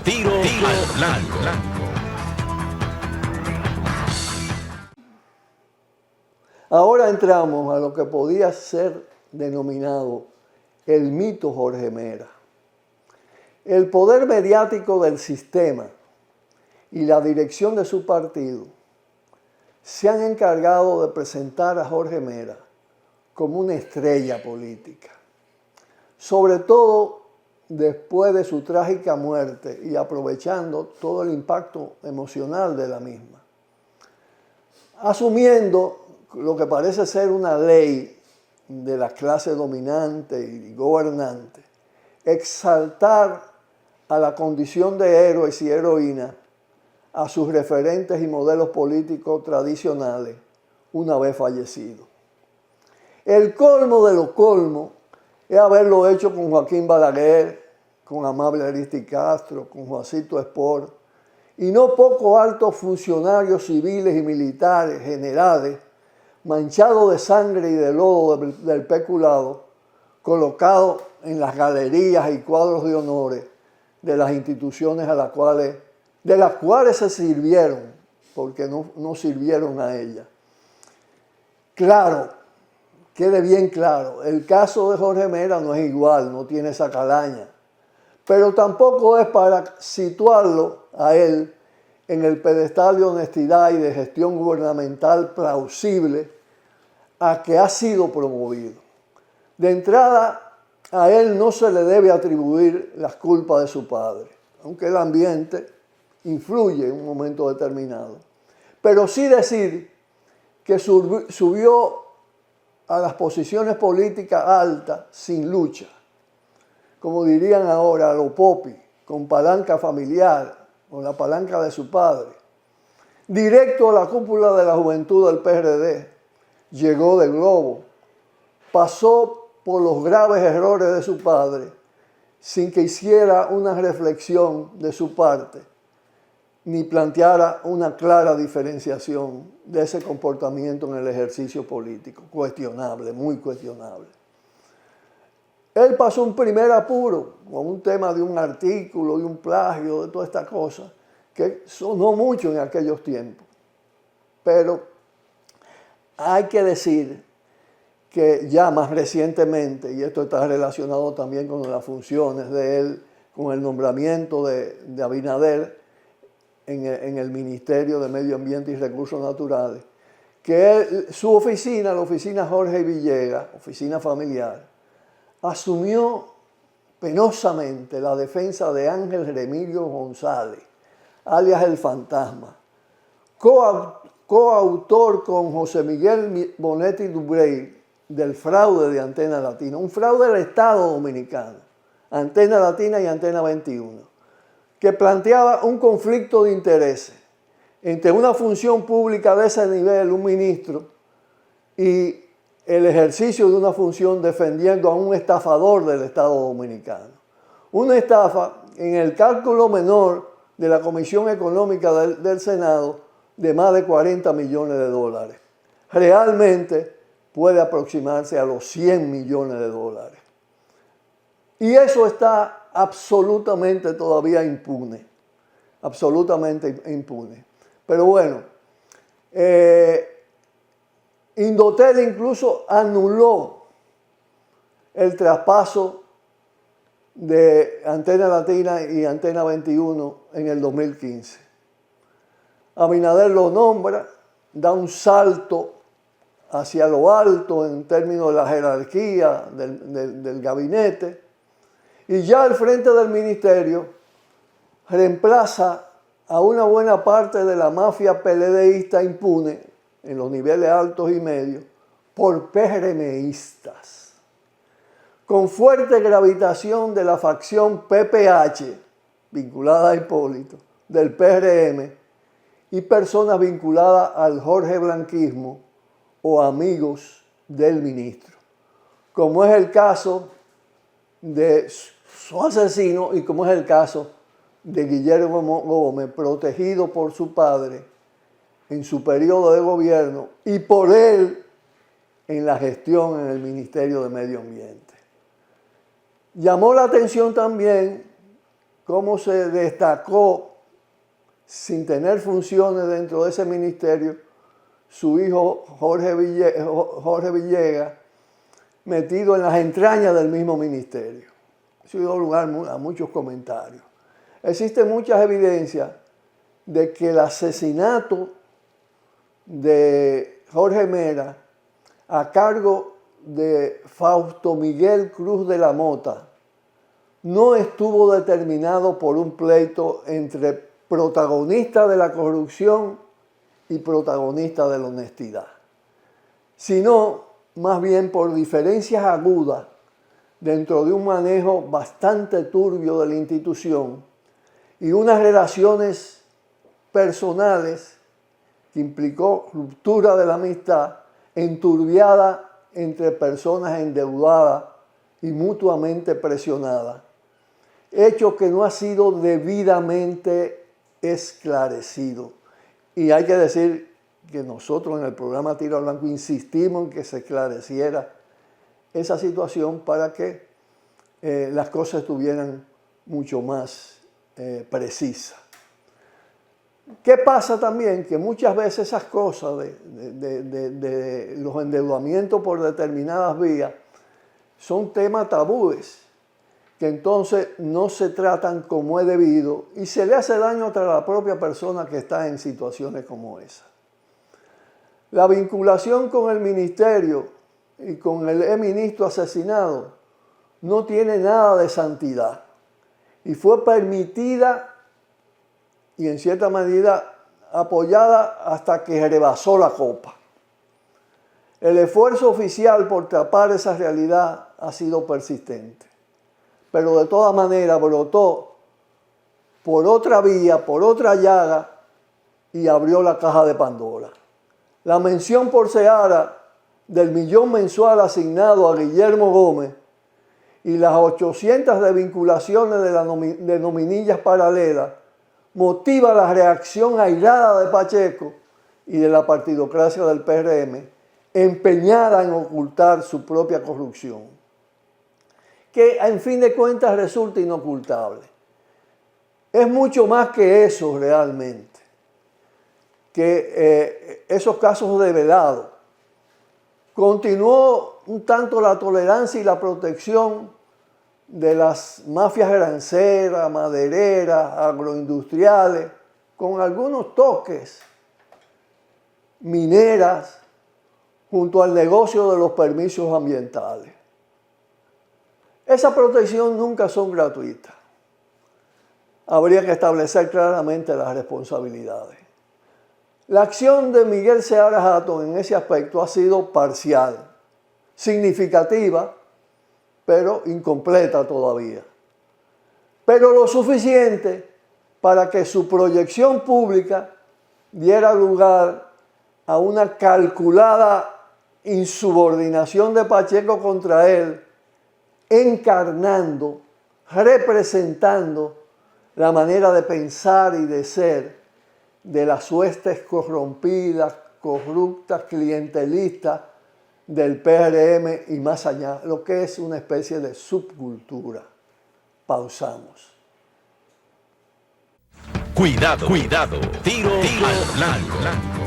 Tiro al blanco. Ahora entramos a lo que podía ser denominado el mito Jorge Mera. El poder mediático del sistema y la dirección de su partido se han encargado de presentar a Jorge Mera como una estrella política, sobre todo después de su trágica muerte y aprovechando todo el impacto emocional de la misma, asumiendo lo que parece ser una ley de la clase dominante y gobernante, exaltar a la condición de héroes y heroínas a sus referentes y modelos políticos tradicionales una vez fallecidos. El colmo de los colmos es haberlo hecho con Joaquín Balaguer, con Amable Ariztí Castro, con Juancito Esport, y no pocos altos funcionarios civiles y militares, generales, manchados de sangre y de lodo del peculado, colocados en las galerías y cuadros de honores de las instituciones de las cuales se sirvieron, porque no sirvieron a ella. Claro, quede bien claro, el caso de Jorge Mera no es igual, no tiene esa calaña, pero tampoco es para situarlo a él en el pedestal de honestidad y de gestión gubernamental plausible a que ha sido promovido. De entrada, a él no se le debe atribuir las culpas de su padre, aunque el ambiente influye en un momento determinado. Pero sí decir que subió a las posiciones políticas altas sin lucha, como dirían ahora a lo Popi, con palanca familiar, con la palanca de su padre. Directo a la cúpula de la juventud del PRD, llegó de globo, pasó por los graves errores de su padre sin que hiciera una reflexión de su parte, ni planteara una clara diferenciación de ese comportamiento en el ejercicio político, cuestionable, muy cuestionable. Él pasó un primer apuro con un tema de un artículo, de un plagio, de toda esta cosa, que sonó mucho en aquellos tiempos. Pero hay que decir que ya más recientemente, y esto está relacionado también con las funciones de él, con el nombramiento de Abinader en el Ministerio de Medio Ambiente y Recursos Naturales, que su oficina, la oficina Jorge Villegas, oficina familiar, asumió penosamente la defensa de Ángel Remigio González, alias El Fantasma, coautor con José Miguel Bonetti Dubrey del fraude de Antena Latina, un fraude del Estado Dominicano, Antena Latina y Antena 21, que planteaba un conflicto de intereses entre una función pública de ese nivel, un ministro, y el ejercicio de una función defendiendo a un estafador del Estado Dominicano. Una estafa en el cálculo menor de la Comisión Económica del Senado de más de 40 millones de dólares. Realmente puede aproximarse a los 100 millones de dólares. Y eso está absolutamente todavía impune, absolutamente impune. Pero bueno, Indotel incluso anuló el traspaso de Antena Latina y Antena 21 en el 2015. Abinader lo nombra, da un salto hacia lo alto en términos de la jerarquía del gabinete, y ya al frente del ministerio reemplaza a una buena parte de la mafia PLDista impune en los niveles altos y medios por PRMistas, con fuerte gravitación de la facción PPH, vinculada a Hipólito, del PRM, y personas vinculadas al Jorge Blanquismo o amigos del ministro, como es el caso de su asesino y como es el caso de Guillermo Gómez, protegido por su padre en su periodo de gobierno y por él en la gestión en el Ministerio de Medio Ambiente. Llamó la atención también cómo se destacó sin tener funciones dentro de ese ministerio su hijo Jorge Villegas, metido en las entrañas del mismo ministerio. Eso dio lugar a muchos comentarios. Existen muchas evidencias de que el asesinato de Jorge Mera a cargo de Fausto Miguel Cruz de la Mota no estuvo determinado por un pleito entre protagonista de la corrupción y protagonista de la honestidad, sino más bien por diferencias agudas dentro de un manejo bastante turbio de la institución y unas relaciones personales que implicó ruptura de la amistad, enturbiada entre personas endeudadas y mutuamente presionadas, hecho que no ha sido debidamente esclarecido. Y hay que decir que nosotros en el programa Tiro al Blanco insistimos en que se esclareciera esa situación para que las cosas estuvieran mucho más precisas. ¿Qué pasa también? Que muchas veces esas cosas de los endeudamientos por determinadas vías son temas tabúes, que entonces no se tratan como es debido y se le hace daño a la propia persona que está en situaciones como esa. La vinculación con el ministerio y con el ministro asesinado no tiene nada de santidad y fue permitida y en cierta medida apoyada hasta que rebasó la copa. El esfuerzo oficial por tapar esa realidad ha sido persistente, pero de todas maneras brotó por otra vía, por otra llaga y abrió la caja de Pandora. La mención por Seara del millón mensual asignado a Guillermo Gómez y las 800 desvinculaciones de nominillas paralelas motiva la reacción airada de Pacheco y de la partidocracia del PRM, empeñada en ocultar su propia corrupción, que en fin de cuentas resulta inocultable. Es mucho más que eso realmente, que esos casos develados. Continuó un tanto la tolerancia y la protección de las mafias granceras, madereras, agroindustriales, con algunos toques, mineras, junto al negocio de los permisos ambientales. Esa protección nunca son gratuitas. Habría que establecer claramente las responsabilidades. La acción de Miguel Seara Hatton en ese aspecto ha sido parcial, significativa, pero incompleta todavía. Pero lo suficiente para que su proyección pública diera lugar a una calculada insubordinación de Pacheco contra él, encarnando, representando la manera de pensar y de ser de las huestes corrompidas, corruptas, clientelistas del PRM y más allá, lo que es una especie de subcultura. Pausamos. Cuidado, cuidado, tiro al blanco.